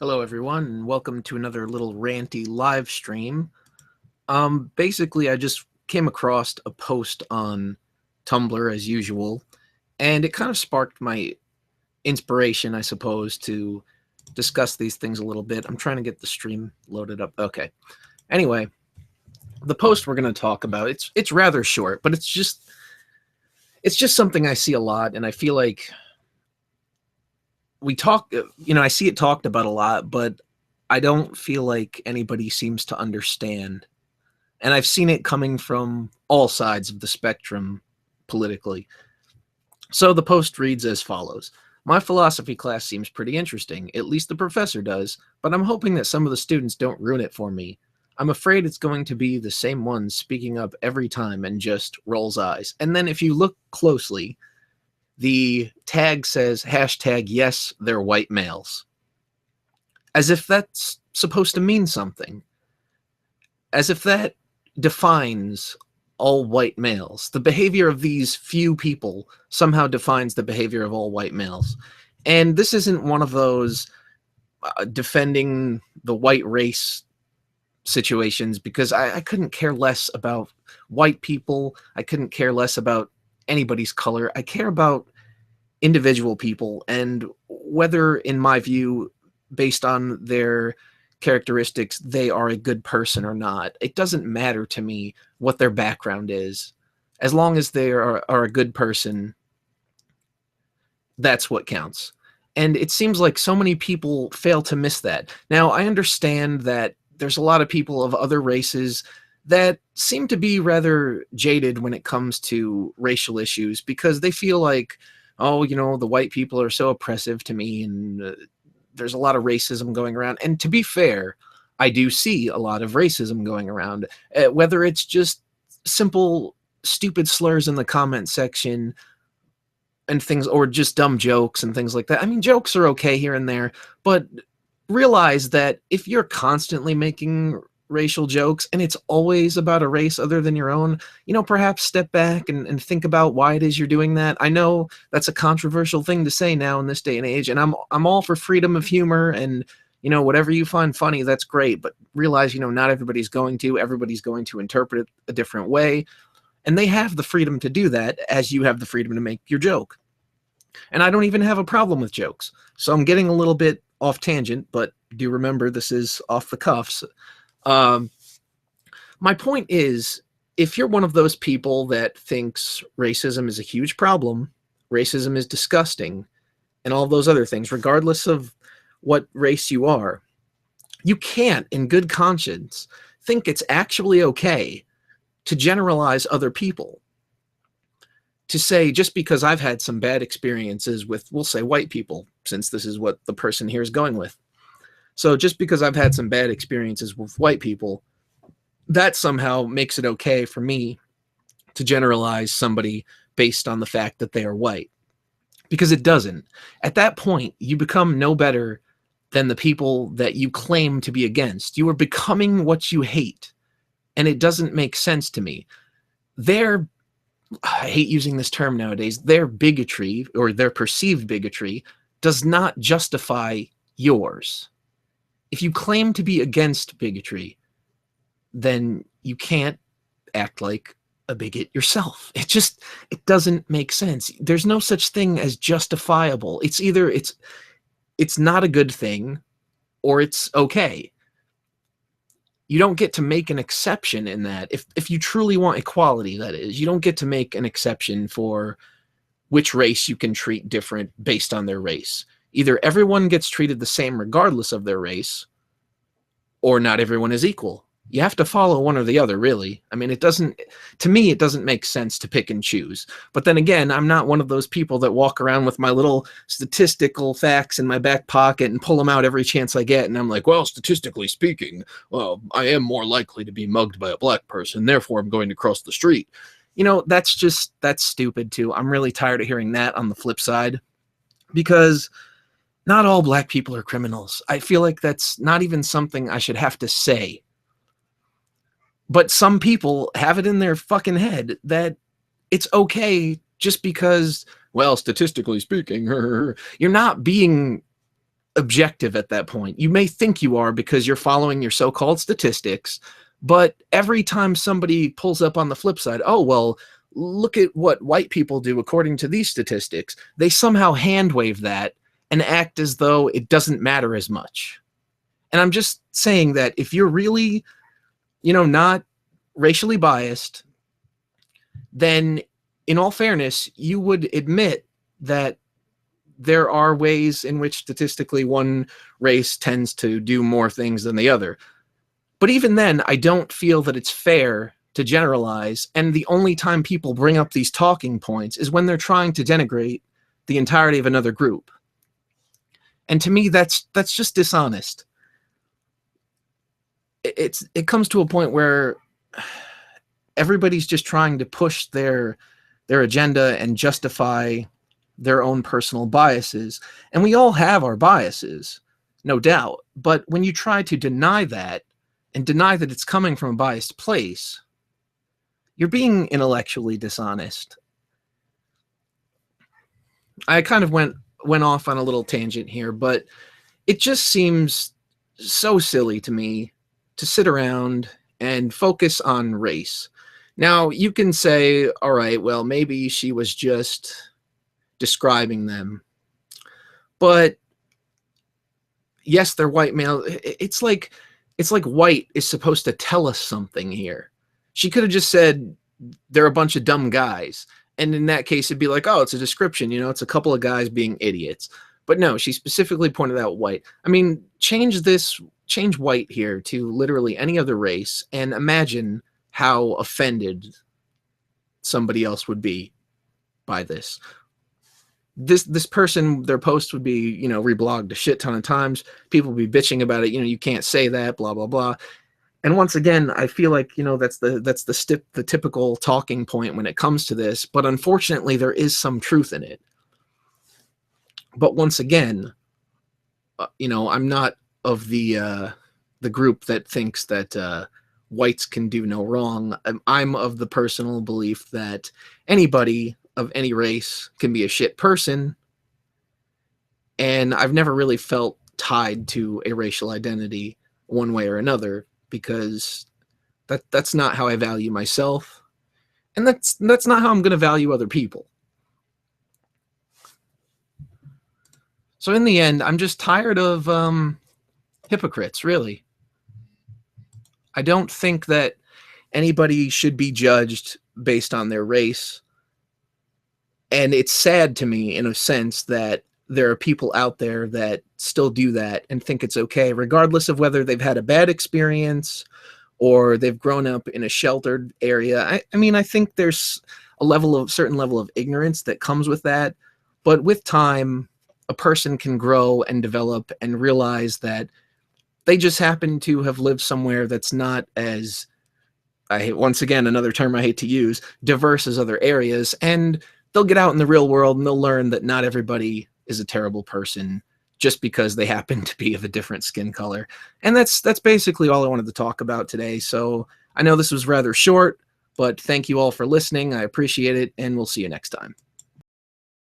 Hello, everyone, and welcome to another little ranty live stream. Basically, I just came across a post on Tumblr as usual, and it kind of sparked my inspiration, I suppose, to discuss these things a little bit. I'm trying to get the stream loaded up. Okay. Anyway, the post we're going to talk about, it's rather short, but it's just something I see a lot, and I feel like I see it talked about a lot, but I don't feel like anybody seems to understand. And I've seen it coming from all sides of the spectrum politically. So the post reads as follows. My philosophy class seems pretty interesting, at least the professor does, but I'm hoping that some of the students don't ruin it for me. I'm afraid it's going to be the same ones speaking up every time and just rolls eyes. And then if you look closely, the tag says hashtag yes, they're white males. As if that's supposed to mean something. As if that defines all white males. The behavior of these few people somehow defines the behavior of all white males. And this isn't one of those defending the white race situations, because I couldn't care less about white people. I couldn't care less about anybody's color. I care about individual people, and whether, in my view, based on their characteristics, they are a good person or not. It doesn't matter to me what their background is. As long as they are a good person, that's what counts. And it seems like so many people fail to miss that. Now, I understand that there's a lot of people of other races that seem to be rather jaded when it comes to racial issues, because they feel like, oh, the white people are so oppressive to me, and there's a lot of racism going around. And to be fair, I do see a lot of racism going around, whether it's just simple, stupid slurs in the comment section and things, or just dumb jokes and things like that. I mean, jokes are okay here and there, but realize that if you're constantly making racial jokes and it's always about a race other than your own, perhaps step back and think about why it is you're doing that. I know that's a controversial thing to say now in this day and age, and I'm all for freedom of humor, and whatever you find funny, that's great, but realize, not everybody's going to interpret it a different way, and they have the freedom to do that as you have the freedom to make your joke. And I don't even have a problem with jokes. So I'm getting a little bit off tangent, but do remember this is off the cuffs. My point is, if you're one of those people that thinks racism is a huge problem, racism is disgusting, and all those other things, regardless of what race you are, you can't, in good conscience, think it's actually okay to generalize other people. To say, just because I've had some bad experiences with, we'll say, white people, since this is what the person here is going with. So just because I've had some bad experiences with white people, that somehow makes it okay for me to generalize somebody based on the fact that they are white. Because it doesn't. At that point, you become no better than the people that you claim to be against. You are becoming what you hate. And it doesn't make sense to me. I hate using this term nowadays, their bigotry, or their perceived bigotry, does not justify yours. If you claim to be against bigotry, then you can't act like a bigot yourself. It doesn't make sense. There's no such thing as justifiable. It's either it's not a good thing, or it's okay. You don't get to make an exception in that. If you truly want equality, that is, you don't get to make an exception for which race you can treat different based on their race. Either everyone gets treated the same regardless of their race, or not everyone is equal. You have to follow one or the other, really. I mean, to me, it doesn't make sense to pick and choose. But then again, I'm not one of those people that walk around with my little statistical facts in my back pocket and pull them out every chance I get. And I'm like, well, statistically speaking, well, I am more likely to be mugged by a black person, therefore I'm going to cross the street. That's stupid too. I'm really tired of hearing that on the flip side, because not all black people are criminals. I feel like that's not even something I should have to say. But some people have it in their fucking head that it's okay just because, well, statistically speaking, you're not being objective at that point. You may think you are because you're following your so-called statistics, but every time somebody pulls up on the flip side, oh, well, look at what white people do according to these statistics, they somehow hand wave that and act as though it doesn't matter as much. And I'm just saying that if you're really, not racially biased, then in all fairness, you would admit that there are ways in which statistically one race tends to do more things than the other. But even then, I don't feel that it's fair to generalize, and the only time people bring up these talking points is when they're trying to denigrate the entirety of another group. And to me, that's just dishonest. It comes to a point where everybody's just trying to push their agenda and justify their own personal biases. And we all have our biases, no doubt. But when you try to deny that and deny that it's coming from a biased place, you're being intellectually dishonest. I kind of went off on a little tangent here, but it just seems so silly to me to sit around and focus on race. Now, you can say, all right, well, maybe she was just describing them. But yes, they're white male. It's like white is supposed to tell us something here. She could have just said they're a bunch of dumb guys. And in that case, it'd be like, oh, it's a description, it's a couple of guys being idiots. But no, she specifically pointed out white. I mean, change white here to literally any other race and imagine how offended somebody else would be by this. This person, their post would be, reblogged a shit ton of times. People would be bitching about it. You can't say that, blah, blah, blah. And once again, I feel like, that's the typical talking point when it comes to this. But unfortunately, there is some truth in it. But once again, I'm not of the group that thinks that whites can do no wrong. I'm of the personal belief that anybody of any race can be a shit person. And I've never really felt tied to a racial identity one way or another, because that's not how I value myself. And that's not how I'm going to value other people. So in the end, I'm just tired of hypocrites, really. I don't think that anybody should be judged based on their race. And it's sad to me, in a sense, that there are people out there that still do that and think it's okay, regardless of whether they've had a bad experience or they've grown up in a sheltered area. I mean, I think there's a certain level of ignorance that comes with that. But with time, a person can grow and develop and realize that they just happen to have lived somewhere that's not as, once again, another term I hate to use, diverse as other areas. And they'll get out in the real world and they'll learn that not everybody is a terrible person just because they happen to be of a different skin color. And that's basically all I wanted to talk about today. So I know this was rather short, but thank you all for listening. I appreciate it, and we'll see you next time.